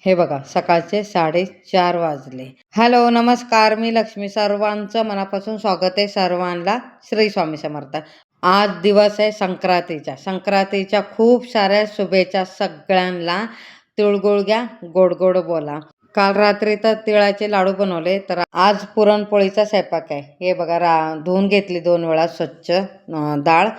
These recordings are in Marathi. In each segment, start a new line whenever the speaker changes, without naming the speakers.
हे बघा सकाळचे 4:30 वाजले. हॅलो, नमस्कार. मी लक्ष्मी. सर्वांचं मनापासून स्वागत आहे. सर्वांना श्री स्वामी समर्थ. आज दिवस आहे संक्रांतीचा. संक्रांतीच्या खूप साऱ्या शुभेच्छा सगळ्यांना. तिळगुळ घ्या, गोड गोड बोला. काल रात्री तर तिळाचे लाडू बनवले, तर आज पुरणपोळीचा स्वयंपाक आहे. हे बघा धुवून घेतली 2 वेळा स्वच्छ डाळ,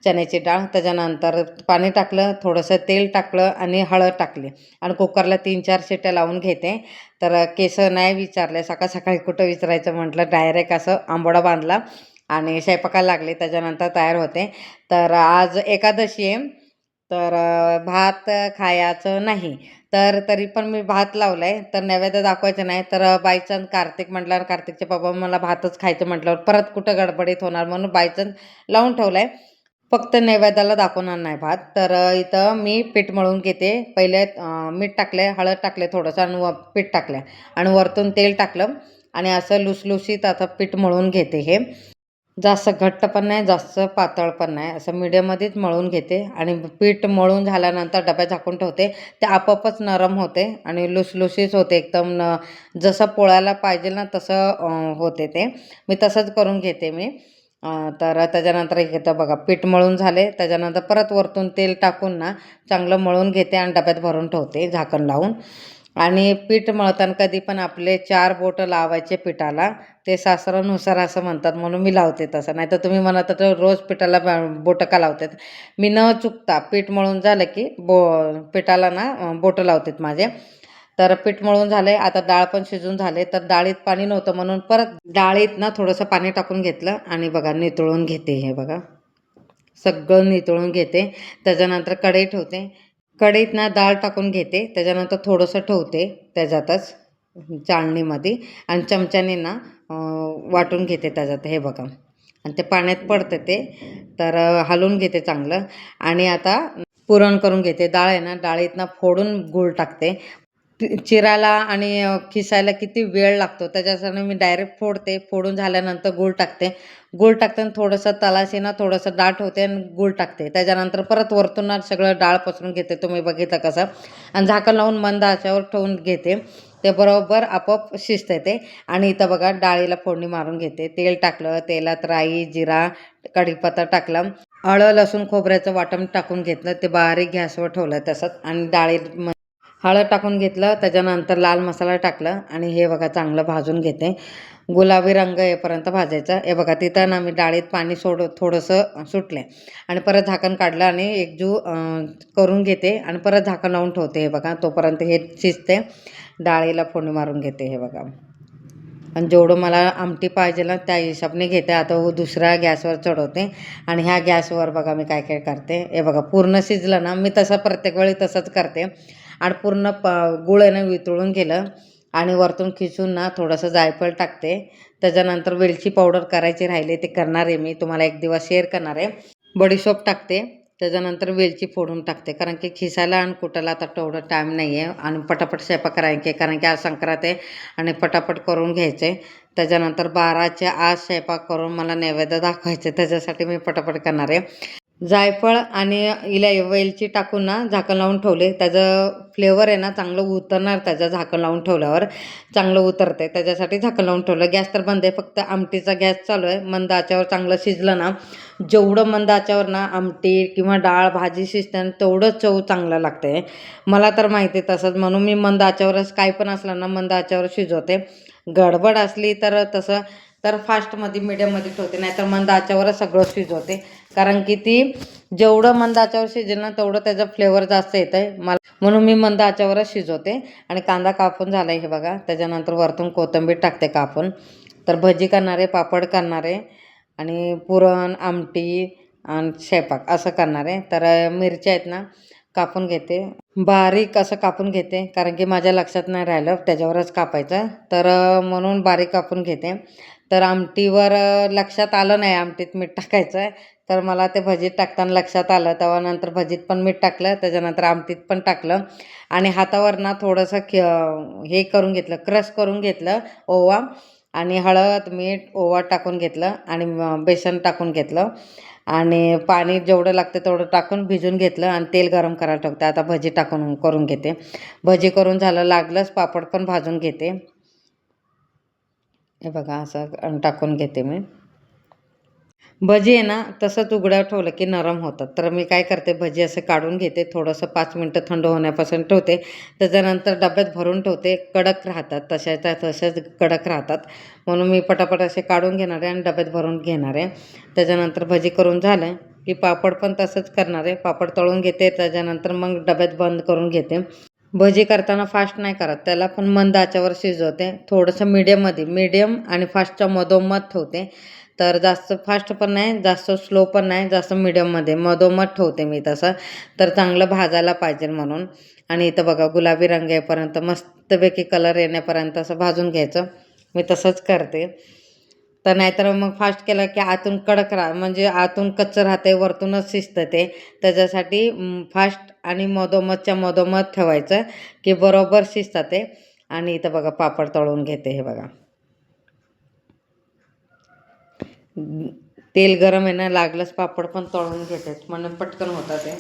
चण्याची डाळ. त्याच्यानंतर पाणी टाकलं, थोडंसं तेल टाकलं आणि हळद टाकली आणि कुकरला 3-4 शिट्ट्या लावून घेते. तर केस नाही विचारले, सकाळ सकाळी कुठं विचारायचं म्हटलं, डायरेक्ट असं आंबोडा बांधला आणि स्वयंपाकाला लागले. त्याच्यानंतर तयार होते. तर आज एकादशी आहे, तर भात खायचं नाही. तर तरी पण मी भात लावलाय. तर नैवेद्य दाखवायचं नाही, तर बाय चान्स कार्तिक म्हटल्यावर कार्तिकचे बाबा मला भातच खायचं म्हटल्यावर परत कुठं गडबडीत होणार, म्हणून बाय चान्स लावून ठेवलाय. फक्त नैवेद्याला दाखवणार नाही भात. तर इथं मी पीठ मळून घेते. पहिले मीठ टाकले, हळद टाकले थोडंसं आणि पीठ टाकलं आणि वरतून तेल टाकलं आणि असं लुसलुसीत आता पीठ मळून घेते. हे जास्त घट्ट पण नाही, जास्त पातळ पण नाही, असं मीडियममध्येच मळून घेते आणि पीठ मळून झाल्यानंतर डब्यात झाकून ठेवते. ते आपोआपच नरम होते आणि लुसलुसीत होते एकदम. जसं पोळ्याला पाहिजे ना तसं होते ते. मी तसंच करून घेते मी. तर त्याच्यानंतर घेतं बघा, पीठ मळून झाले. त्याच्यानंतर परत वरतून तेल टाकून ना चांगलं मळून घेते आणि डब्यात भरून ठेवते झाकण लावून. आणि पीठ मळताना कधी पण आपले 4 बोटं लावायचे पिठाला. ते शास्त्रानुसार असं म्हणतात, म्हणून मी लावते तसं. नाही तर तुम्ही म्हणत तर रोज पिठाला बोटं का लावतात. मी न चुकता पीठ मळून झालं की पिठाला ना बोटं लावतात माझे. तर पीठ मळून झाले. आता डाळ पण शिजून झाले. तर डाळीत पाणी नव्हतं म्हणून परत डाळीत ना थोडंसं पाणी टाकून घेतलं आणि बघा नितळून घेते. हे बघा सगळं नितळून घेते. त्याच्यानंतर कढई ठेवते. कढईत ना डाळ टाकून घेते. त्याच्यानंतर थोडंसं ठेवते त्याच्यातच चाळणीमध्ये आणि चमच्याने ना वाटून घेते त्याच्यात. हे बघा आणि ते पाण्यात पडतं ते. तर हलवून घेते चांगलं आणि आता पुरण करून घेते. डाळ आहे ना, डाळीत ना फोडून गूळ टाकते. चिरायला आणि खिसायला किती वेळ लागतो, त्याच्यासाठी मी डायरेक्ट फोडते. फोडून झाल्यानंतर गूळ टाकते. गूळ टाकताना थोडंसं तलाशी ना थोडंसं डाळ ठेवते आणि गूळ टाकते. त्याच्यानंतर परत वरतून ना सगळं डाळ पसरून घेते. तुम्ही बघितलं कसं. आणि झाकण लावून मंद आचेवर ठेवून घेते. ते बरोबर आपोआप शिजते ते. आणि इथं बघा डाळीला फोडणी मारून घेते. तेल टाकलं, तेलात राई, जिरा, कढीपत्ता टाकला, आलं, लसूण, खोबऱ्याचं वाटण टाकून घेतलं. ते बारीक गॅसवर ठेवलं तसंच आणि डाळीत हळद टाकून घेतलं. त्याच्यानंतर लाल मसाला टाकलं आणि हे बघा चांगलं भाजून घेते. गुलाबी रंग येईपर्यंत भाजायचं. हे बघा तिथं ना मी डाळीत पाणी थोडंसं सुटले आणि परत झाकण काढलं आणि एकजीव करून घेते आणि परत झाकण लावून ठेवते. हे बघा तोपर्यंत हे शिजते. डाळीला फोडणी मारून घेते. हे बघा आणि जेवढं मला आमटी पाहिजे ना त्या हिशोबाने घेते. आता दुसऱ्या गॅसवर चढवते आणि ह्या गॅसवर बघा मी काय काय करते. हे बघा पूर्ण शिजलं ना, मी तसं प्रत्येक वेळी तसंच करते. आणि पूर्ण गूळ आहे ना वितळून गेलं आणि वरतून खिसून ना थोडंसं जायफळ टाकते. त्याच्यानंतर वेलची पावडर करायची राहिली, ते करणार आहे मी, तुम्हाला एक दिवस शेअर करणार आहे. बडीशोप टाकते. त्याच्यानंतर वेलची फोडून टाकते, कारण की खिसायला आणि कुटायला आता तेवढं टाईम नाही आहे आणि पटापट स्वयंपाक करायचे, कारण की आज संक्रांत आहे आणि पटापट करून घ्यायचे. त्याच्यानंतर 12च्या आत स्वयंपाक करून मला नैवेद्य दाखवायचे, त्याच्यासाठी मी पटापट करणार आहे. जायफळ आणि वेलची टाकून ना झाकण लावून ठेवले. त्याचं फ्लेवर आहे ना चांगलं उतरणार. त्याचं झाकण लावून ठेवल्यावर चांगलं उतरते, त्याच्यासाठी झाकण लावून ठेवलं. गॅस तर बंद आहे, फक्त आमटीचा गॅस चालू आहे. मंद आचेवर चांगलं शिजलं ना, जेवढं मंद आचेवर ना आमटी किंवा डाळ भाजी शिजते ना तेवढंच चव चांगलं लागते. मला तर माहिती आहे तसंच, म्हणून मी मंद आचेवरच काय पण असलं ना मंद आचेवर शिजवते. गडबड असली तर तसं तर फास्टमध्ये मीडियममध्ये ठेवते, नाहीतर मंद आचेवरच सगळं शिजवते. कारण की ती जेवढं मंद आचेवर शिजेल ना तेवढं त्याचा फ्लेवर जास्त येतं आहे मला, म्हणून मी मंद आचेवरच शिजवते. आणि कांदा कापून झाला आहे हे बघा. त्याच्यानंतर वरतून कोथिंबीर टाकते कापून. तर भजी करणारे, पापड करणारे आणि पुरण, आमटी आणि स्वयंपाक असं करणारे. तर मिरच्या आहेत ना कापून घेते, बारीक असं कापून घेते, कारण की माझ्या लक्षात नाही राहिलं त्याच्यावरच कापायचं. तर म्हणून बारीक कापून घेते. तर आमटीवर लक्षात आलं नाही आमटीत मीठ टाकायचं आहे, तर मला ते भजीत टाकताना लक्षात आलं. तेव्हा नंतर भजीत पण मीठ टाकलं, त्याच्यानंतर आमटीत पण टाकलं आणि हातावर ना थोडंसं हे करून घेतलं, क्रश करून घेतलं ओवा आणि हळद, मीठ, ओवा टाकून घेतलं आणि बेसन टाकून घेतलं. आणि पाणी जेवढं लागतं तेवढं टाकून भिजून घेतलं आणि तेल गरम करायला ठेवते. आता भजी करून घेते. भजी करून झालं, लागलंच पापड पण भाजून घेते. हे बघा असं टाकून घेते मी. भजी आहे ना तसंच उघड्यावर ठेवलं की नरम होतात. तर मी काय करते, भजी असं काढून घेते, थोडंसं 5 मिनटं थंड होण्यापासून ठेवते. त्याच्यानंतर डब्यात भरून ठेवते. कडक राहतात, तशाच्या तशाच कडक राहतात. म्हणून मी पटापट असे काढून घेणार आहे आणि डब्यात भरून घेणार आहे. त्याच्यानंतर भजी करून झालं की पापड पण तसंच करणार आहे. पापड तळून घेते, त्याच्यानंतर मग डब्यात बंद करून घेते. भजी करताना फास्ट नाही करत, त्याला पण मंद आचेवर शिजवते. थोडंसं मीडियम आणि फास्टच्या मधोमध ठेवते. तर जास्त फास्ट पण नाही, जास्त स्लो पण नाही, जास्त मीडियममध्ये मधोमध ठेवते मी तसं. तर चांगलं भाजायला पाहिजे म्हणून. आणि इथं बघा गुलाबी रंग येईपर्यंत, मस्तपैकी कलर येण्यापर्यंत असं भाजून घ्यायचं. मी तसंच करते. तर नाहीतर मग फास्ट केलं की आतून कडक म्हणजे आतून कच्चं राहते, वरतूनच शिजतं ते. त्याच्यासाठी फास्ट आणि मधोमधच्या मधोमध ठेवायचं की बरोबर शिजतात ते. आणि इथं बघा पापड तळून घेते. हे बघा तेल गरम आहे ना, लागलंच पापड पण तळून घेते म्हणून पटकन होतात ते.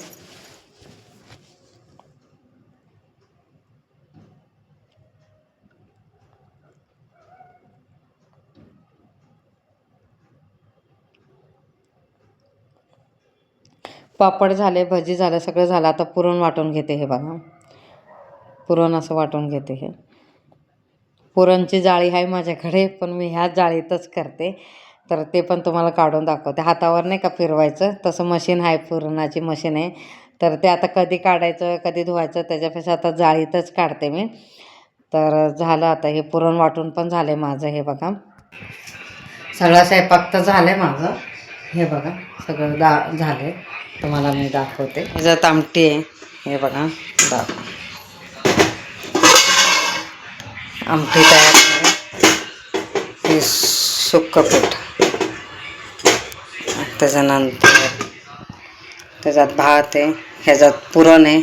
पापड झाले, भजी झालं, सगळं झालं. आता पुरण वाटून घेते. हे बघा पुरण असं वाटून घेते. हे पुरणची जाळी आहे माझ्याकडे, पण मी ह्याच जाळीतच करते. तर ते पण तुम्हाला काढून दाखवते. हातावर नाही का फिरवायचं, तसं मशीन आहे, पुरणाची मशीन आहे. तर ते आता कधी काढायचं कधी धुवायचं त्याच्यापेक्षा आता जाळीतच काढते मी. तर झालं आता हे पुरण वाटून पण झालं माझं. हे बघा सगळा स्वयंपाक तर झालं आहे माझं. हे बघा सगळं झालं. तुम्हाला मी दाखवते. ह्याच्यात आमटी आहे. हे बघा आमटी तयार आहे. हे सुक्कं पीठ, त्याच्यानंतर त्याच्यात भात आहे, ह्याच्यात पुरण आहे,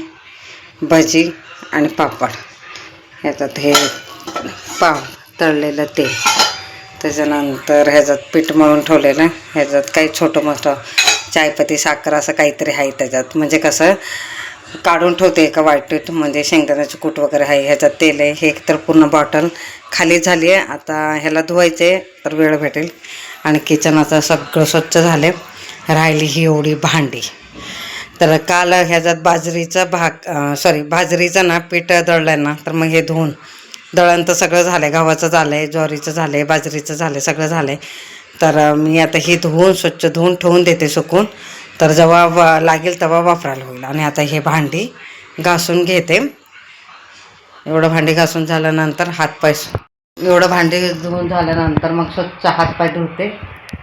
भजी आणि पापड, ह्याच्यात हे तळलेलं तेल, त्याच्यानंतर ह्याच्यात पीठ मळून ठेवलेलं, ह्याच्यात काही छोटं मोठं चायपत्ती साखर असं काहीतरी आहे त्याच्यात. म्हणजे कसं काढून ठेवते एका वाटीत, म्हणजे शेंगदाण्याचं कूट वगैरे आहे. ह्याच्यात तेल आहे. हे तर पूर्ण बॉटल खाली झाली आहे. आता ह्याला धुवायचे तर वेळ भेटेल. आणि किचन आता सगळं स्वच्छ झाले. राहिली ही एवढी भांडी. तर काल ह्याच्यात बाजरीचं ना पीठ दळलं ना, तर मग हे धुवून दळण तर सगळं झालं आहे. गव्हाचं झालं आहे, ज्वारीचं झालं आहे, बाजरीचं झालं आहे, सगळं झालं आहे. तर मी आता ही स्वच्छ धुवून ठेवून देते सुकून. तर जेव्हा लागेल तेव्हा वापरायला होईल. आणि आता हे भांडी घासून घेते. एवढं भांडी घासून झाल्यानंतर एवढं भांडी धुवून झाल्यानंतर मग स्वच्छ हातपाय धुते,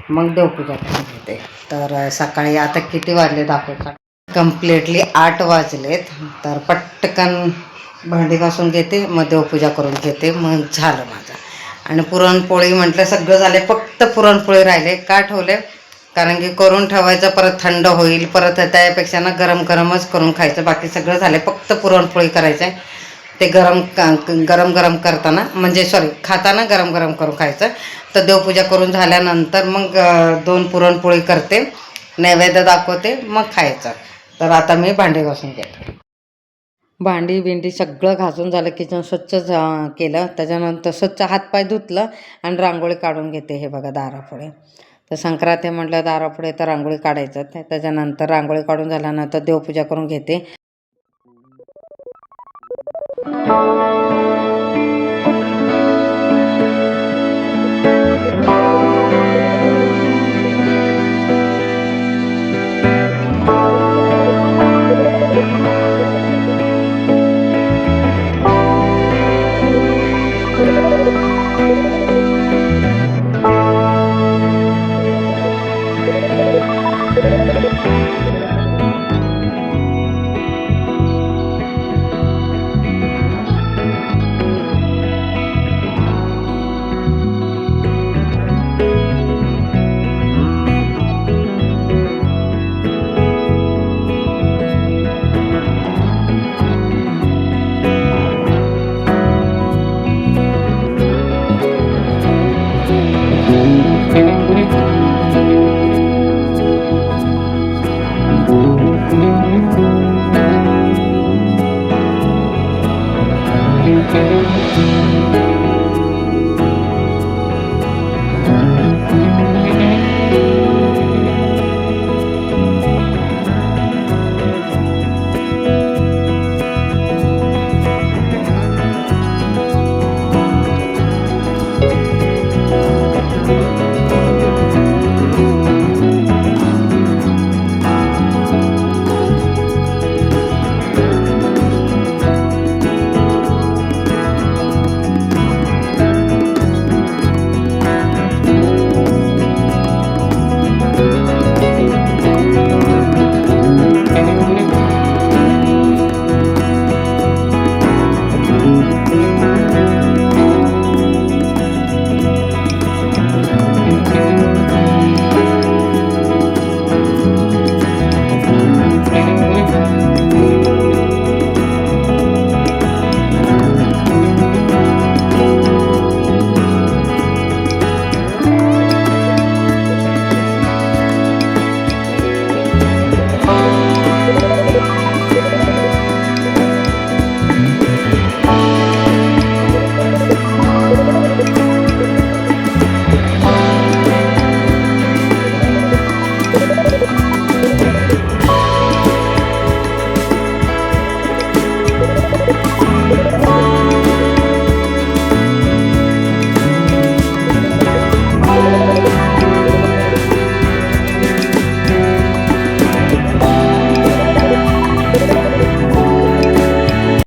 मग देवपूजा करून घेते. तर सकाळी आता किती वाजले दाखवता, कम्प्लिटली 8 वाजलेत. तर पटकन भांडी घासून घेते, मग देवपूजा करून घेते, मग झालं माझं. आणि पुरणपोळी म्हटलं सगळं झाले, फक्त पुरणपोळी राहिले. का ठेवले, कारण की करून ठेवायचं, परत थंड होईल, परत त्यापेक्षा ना गरम गरमच करून खायचं. बाकी सगळं झालं, फक्त पुरणपोळी करायचं आहे. ते गरम गरम करताना, म्हणजे खाताना गरम गरम करून खायचं. तर देवपूजा करून झाल्यानंतर मग 2 पुरणपोळी करते, नैवेद्य दाखवते, मग खायचं. तर आता मी भांडी घासून घेते. भांडी बिंडी सगळं घासून झालं, किचन स्वच्छ केलं. त्याच्यानंतर स्वच्छ हातपाय धुतलं आणि रांगोळी काढून घेते. हे बघा दारापुढे. तर संक्रांती म्हटलं दारापुढे तर रांगोळी काढायचं. त्याच्यानंतर रांगोळी काढून झाल्यानंतर देवपूजा करून घेते.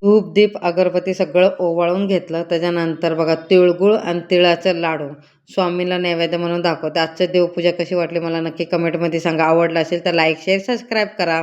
धूप दीप अगरबत्ती सगळं ओवाळून घेतलं. त्याच्यानंतर बघा तिळगुळ आणि तिळाचं लाडू स्वामीला नैवेद्य म्हणून दाखवते. आजची देवपूजा कशी वाटली मला नक्की कमेंटमध्ये सांगा. आवडलं असेल तर लाईक शेअर सबस्क्राईब करा.